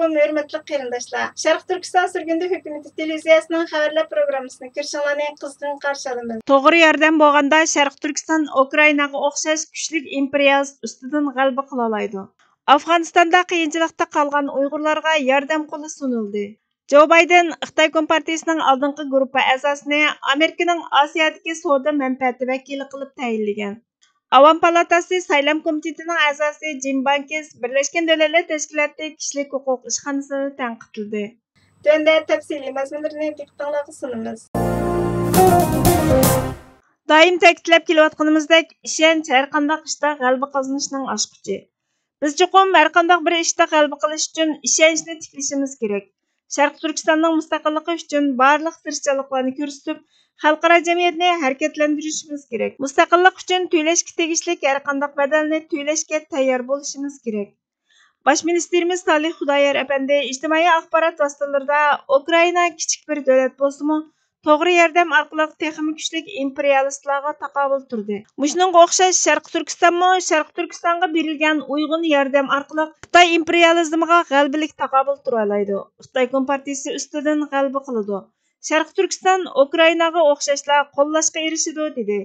Assalamu hörmetli qarindoshlar. Sharq Turkiston Surgundi hukumati televiziyasining xabarlar programmasini ko'rishinglarni qizg'in qarshi olamiz. To'g'ri yordam bo'lganda Sharq Turkiston Ukrainaga o'xshash kuchli imperialist ustidan g'alaba qila oladi. Afg'onistonda qiyinchilikda qolgan Uyg'urlarga yordam qo'li sunildi. Jo Bayden Xitoy Kompartiyasining oldingi guruhi a'zosini Amerikaning Osiyodagi savdo manfaati vakili qilib tayinlagan. Avam palatasi saylam komitetining a'zosi Jim Bankes Birlashgan Davlatlar Tashkiloti kishilik huquq ishxonasini tanqidladi. Tunda tafsiliy mazmunlarni diqqatga sunamiz. Doim ta'kidlab kelayotganimizdek, ishonch har qanday ishda g'alaba qozonishning oshquchi. Biz chuqur har qanday bir ishda g'alaba qilish uchun ishonchni tiklashimiz kerak. Sharq Turkistonning mustaqilligi uchun barliq tirishchiliklarni ko'rsatib, xalqaro jamiyatni harakatlantirishimiz kerak. Mustaqillik uchun to'lashga tegishli har qanday badalni to'lashga tayyor bo'lishimiz kerak. Bosh ministerimiz Salih Xudoyor apandi ijtimoiy axborot vositalarida Ukraina kichik bir davlat bo'lsa-mu, to'g'ri yordam orqali texnik kuchli imperialistlarga taqobil turdi. Mushunga o'xshash Sharq Turkistonmi Sharq Turkistonga berilgan uyg'un yordam orqali Xitoy imperializmiga g'albalik taqobil tura oladi. Xitoy Kompartiyasi ustidan g'alaba qiladi. Sharq Turkiston Ukrainaga o'xshashlar qo'llashga erishidi dedi.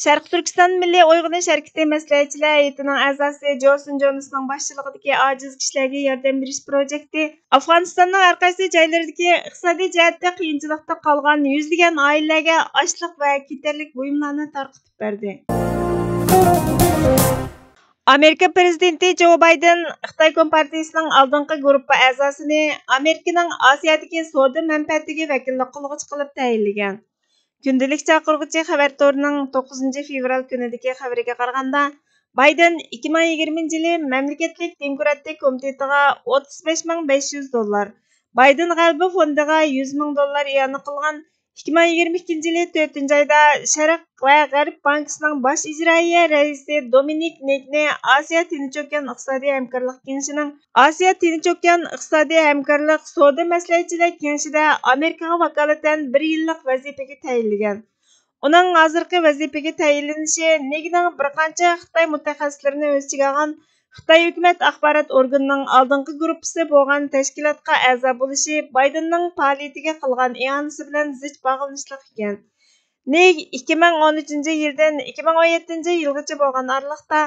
Sharq Turkiston Milliy Uyg'unish harakati maslahatchilar hay'atining a'zosi Johnson Jonesning boshchiligidagi ojiz kishilarga yordam berish projekti Afg'onistonning har qaysi joylaridagi iqtisodiy jihatda qiyinchilikda qolgan yuzlagan oilalarga ochliq va ketarlik buyumlarni tarqatib berdi. Amerika prezidenti Jo Bayden Xitoy Kompartiyasining oldingi guruhi a'zosini Amerikaning Osiyodagi savdo manfaatiga vakillik qilg'uchi qilib tayinlagan. Gündəlik chaqırğıcı xabar torining 9 fevral kunidagi xabariga qaraganda, Bayden 2020 yili Mamlakatlik Demokratik komitetiga $35,500, Bayden g'alaba fondiga $100,000 e'lon qilgan. 2022 yili 4 oyda Sharq va G'arb bankisining bosh ijroiya raisi Dominik Negni Osiyo Tinch okean iqtisodiy hamkorlik kengashining Osiyo Tinch okean iqtisodiy hamkorlik savdo maslahatchilar kengashida Amerikaga vakolatan 1 yillik vazifaga tayinlagan. Uning hozirgi vazifaga tayinlanishi Negning bir qancha Xitoy mutaxassislarini o'z ichiga olgan Xitoy hukumat axborot organining oldingi guruhi bo'lgan tashkilotga a'zo bo'lishi Baydenning faoliyatiga qilgan ionasi bilan zich bog'lanishli ekan. Neg 2013 yildan 2017 yilgacha bo'lgan oraliqda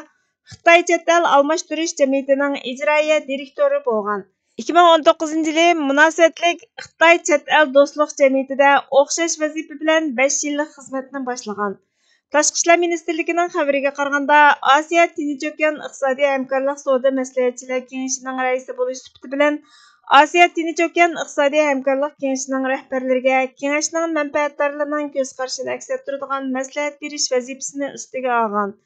Xitoy chet el almashtirish jamiyatining ijroiya direktori bo'lgan. 2019 yili munosabatlik Xitoy chet el do'stlik jamiyatida o'xshash vazifa bilan 5 yillik xizmatni boshlagan. Tashqi ishlar ministrligining xabariga qaraganda, Osiyo Tinch okean iqtisodiy hamkorlik savdo maslahatchilar kengashining raisi bo'lish sifati bilan Osiyo Tinch okean iqtisodiy hamkorlik kengashining rahbarlariga kengashning manfaatdorlarining ko'z qarashini aks ettiradigan maslahat berish vazifasini ustiga olgan.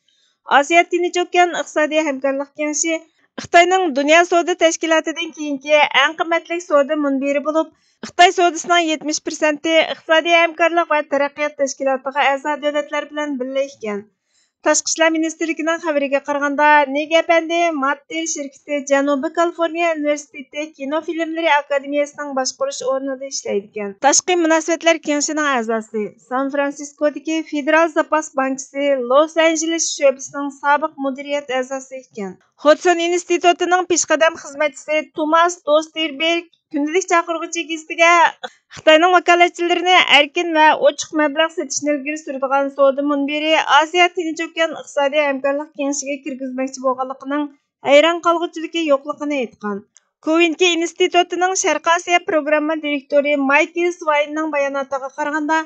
Osiyo Tinch okean iqtisodiy hamkorlik kengashi Xitoyning Dunyo savdo tashkilotidan keyingi eng qimmatli savdo munbiri bo'lib, Xitoy savdosining 70% iqtisodiy hamkorlik va taraqqiyot tashkilotiga a'zo davlatlar bilan birga ekan. Tashqi ishlar ministrligining xabariga qaraganda, Nega apandi Mattel shirkati Janubiy Kaliforniya universiteti kino filmlari akademiyasining boshqarish o'rnida ishlaydi ekan. Tashqi munosabatlar kengashining a'zosi, San Fransiskodagi Federal zapas bankisi Los Angeles sho'basining sobiq mudiriyat a'zosi ekan. Hudson institutining peshqadam xizmatchisi Thomas Dosterberg Gündəlik chaqırğıcı gazetiga Xitoyning vakolatchilarini erkin va ochiq mablag' sotishni ilgari suradigan savdo munbiri Osiyo Tinch okean iqtisodiy hamkorlik kengashiga kirgizmoqchi bo'lganligining hayron qolg'uchiligi yo'qligini aytgan. Kovinki institutining Sharq Osiyo programma direktori Michael Swainning bayonotiga qaraganda,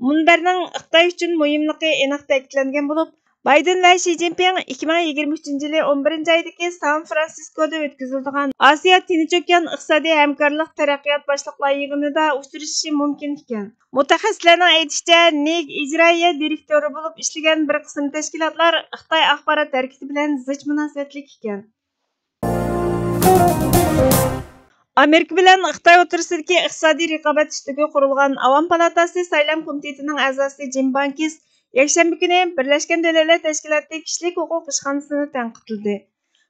munbarning Xitoy uchun muhimligi aniq ta'kidlangan bo'lib, Bayden va Xi Jinping 2023 yili 11 oydagi San Fransiskoda o'tkaziladigan Osiyo Tinch okean iqtisodiy hamkorlik taraqqiyot boshliqlar yig'inida uchrashishi mumkin ekan. Mutaxassislarning aytishicha, Neg ijroiya direktori bo'lib ishlagan bir qism tashkilotlar Xitoy axborot harakati bilan zich munosabatli ekan. Amerika bilan Xitoy o'rtasidagi iqtisodiy raqobat ustiga qurilgan Avam palatasi saylam komitetining a'zosi Jim Bankes yakshanba kuni Birlashgan Davlatlar Tashkiloti kishilik huquq ishxonasini tanqidladi.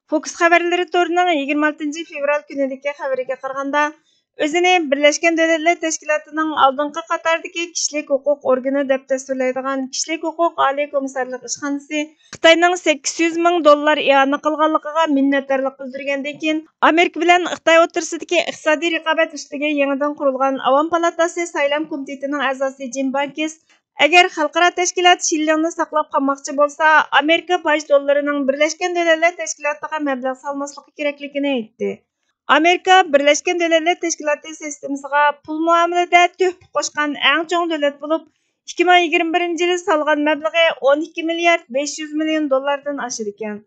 Fox xabarlari torining 26 fevral kunidagi xabariga qaraganda, Özünü Birleşken Devletler Teşkilatı'nın aldınqı qatardaki kişilik hukuk organi deb tasvirlaydigan Kişilik hukuk Ali Komissarlıq işxanası Xitayning $800 ming i'ona qilganligiga minnatdorlik bildirgandan keyin Amerika bilan Xitoy o'rtasidagi iqtisodiy raqobat ustiga yangidan qurilgan Avam palatasi saylam komitetining a'zosi Jim Bankes agar xalqaro tashkilot shillingni saqlab qolmoqchi bo'lsa, Amerika faj dollarining Birleşken Devletler Teşkilatı'ga mablag' solmasligi kerakligini aytdi. Amerika Birleşken Devletler Teşkilatı sistemasiga pul muomalada töhfa qo'shgan eng chong davlat bo'lib, 2021-yili solgan mablag'i 12 milliard 500 million dollardan oshar ekan.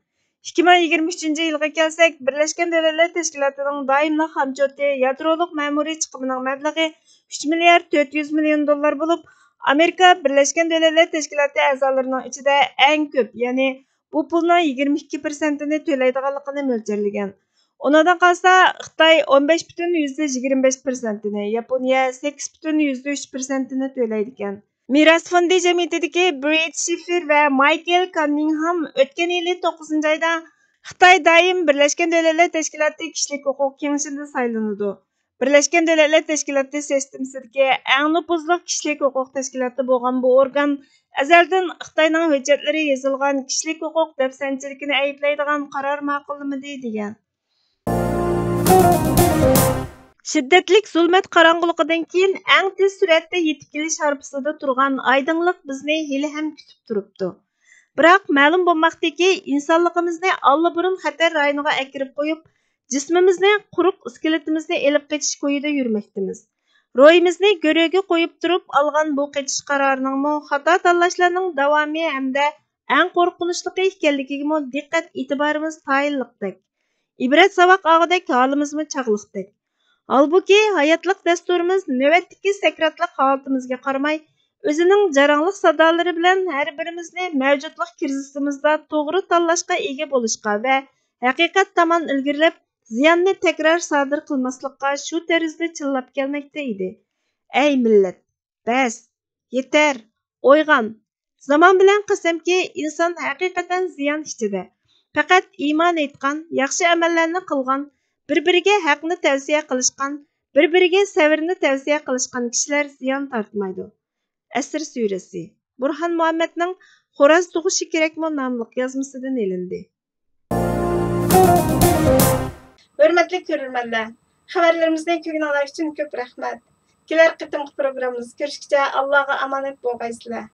2023-yilga kelsak, Birleşken Devletler Teşkilatı'ning doimli hamjoti yadroliq ma'muriy chiqimining mablag'i 3 milliard 400 million dollar bo'lib, Amerika Birleşken Devletler Teşkilatı a'zolarining ichida eng ko'p, ya'ni bu pulning 22%ni to'laydiganligini mo'ljallagan. Ondan qalsa Xitoy 15,25%ni, Yaponiya 8,3%ni to'laydi ekan. Miras fondi jamiyatidagi Brett Schiffer va Michael Cunningham o'tgan yili 9-oyda Xitoy doim Birleşken Devletler Teşkilatı Kişilik hukuk kengashida saylanadi. Birleşken Devletler Teşkilatı sistemasidagi eng nüfuzli kişilik hukuk tashkiloti bo'lgan bu organ azaldan Xitoyning hujjatlari yozilgan kişilik hukuk dafsanchiligini ayblaydigan qaror ma'qullamadi degan. Shiddatlik zulmat qarong'uligidan keyin eng tez suratda yetib kelish harpisida turgan oydinlik bizni hali ham kutib turibdi. Biroq ma'lum bo'lmoqdaki, insonligimizni allaburun xatar rayoniga akirib qo'yib, jismimizni, quruq iskeletimizni elib qetish ko'yida yurmoqdamiz. Ro'yimizni go'ro'ga qo'yib turib olgan bu qetish qarorining xato tanlashlarning davomi hamda eng qo'rqinchlisi ekanligiga diqqat e'tiborimiz tayinliqdek. İbret savaq ağıdak halimizmi çağlıqdek. Halbuki hayatlık dasturimiz növətdiki sakratlık halatimizga qaramay, özünün jaranglık sadalari bilan her birimizni mavjudlik krizisimizda to'g'ri tanlashga ega bo'lishga va haqiqat tomon ilgirlab, ziyonni takrar sodir qilmaslikqa shu tarzda chillab kelmoqda edi. Ey millat, bas, yeter, o'yg'on. Zaman bilan qasamki, inson haqiqatan ziyon ichida. Faqat iymon etgan, yaxshi amallarni qilgan, bir-biriga haqni tavsiya qilishgan, bir-biriga sabrni tavsiya qilishgan kishilar ziyon tortmaydi. Asr surasi Burhan Muhammadning Xo'roz tug'ishi kerakmi nomli yozmasidan elindi. Hurmatli ko'ruvchilar, xabarlarimizni ko'rganlar uchun ko'p rahmat. Kelar qitimqi programmamiz ko'rishguncha Allohga omonat bo'lgaysizlar.